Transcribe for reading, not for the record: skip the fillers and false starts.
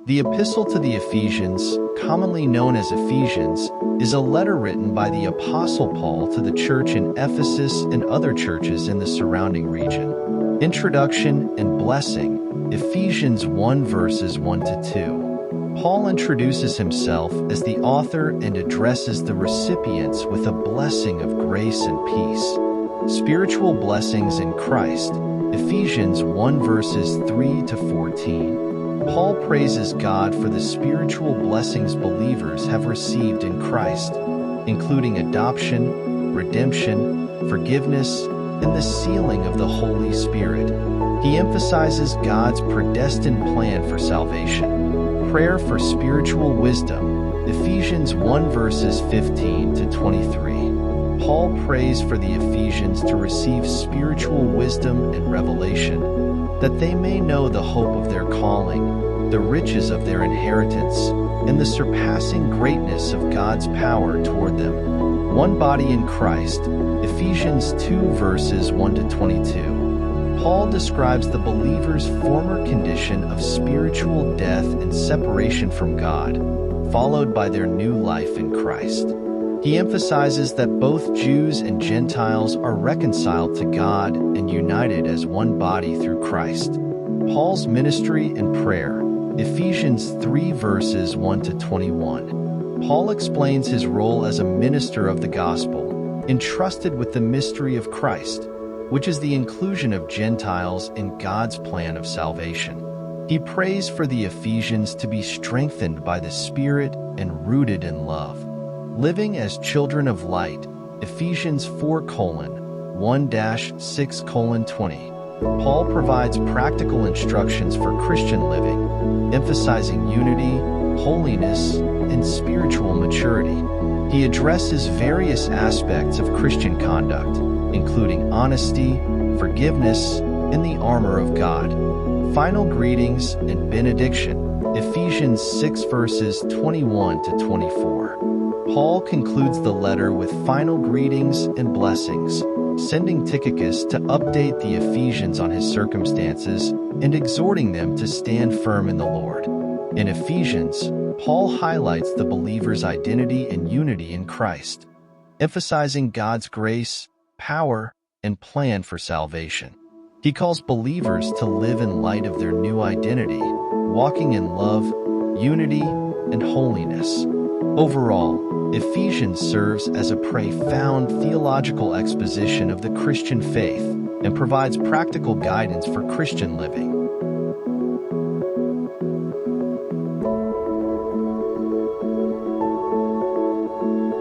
The Epistle to the Ephesians, commonly known as Ephesians, is a letter written by the Apostle Paul to the church in Ephesus and other churches in the surrounding region. Introduction and Blessing, Ephesians 1 verses 1 to 2. Paul introduces himself as the author and addresses the recipients with a blessing of grace and peace. Spiritual blessings in Christ, Ephesians 1 verses 3 to 14. Paul praises God for the spiritual blessings believers have received in Christ, including adoption, redemption, forgiveness, and the sealing of the Holy Spirit. He emphasizes God's predestined plan for salvation. Prayer for spiritual wisdom, Ephesians 1 verses 15 to 23. Paul prays for the Ephesians to receive spiritual wisdom and revelation, that they may know the hope of their calling, the riches of their inheritance, and the surpassing greatness of God's power toward them. One body in Christ, Ephesians 2 verses 1 to 22. Paul describes the believer's former condition of spiritual death and separation from God, followed by their new life in Christ. He emphasizes that both Jews and Gentiles are reconciled to God and united as one body through Christ. Paul's ministry and prayer, Ephesians 3 verses 1 to 21. Paul explains his role as a minister of the gospel, entrusted with the mystery of Christ, which is the inclusion of Gentiles in God's plan of salvation. He prays for the Ephesians to be strengthened by the Spirit and rooted in love. Living as children of light, Ephesians 4:1-6:20. Paul provides practical instructions for Christian living, emphasizing unity, holiness, and spiritual maturity. He addresses various aspects of Christian conduct, including honesty, forgiveness, and the armor of God. Final greetings and benediction, Ephesians 6 verses 21 to 24. Paul concludes the letter with final greetings and blessings, sending Tychicus to update the Ephesians on his circumstances and exhorting them to stand firm in the Lord. In Ephesians, Paul highlights the believer's identity and unity in Christ, emphasizing God's grace, power, and plan for salvation. He calls believers to live in light of their new identity, walking in love, unity, and holiness. Overall, Ephesians serves as a profound theological exposition of the Christian faith and provides practical guidance for Christian living.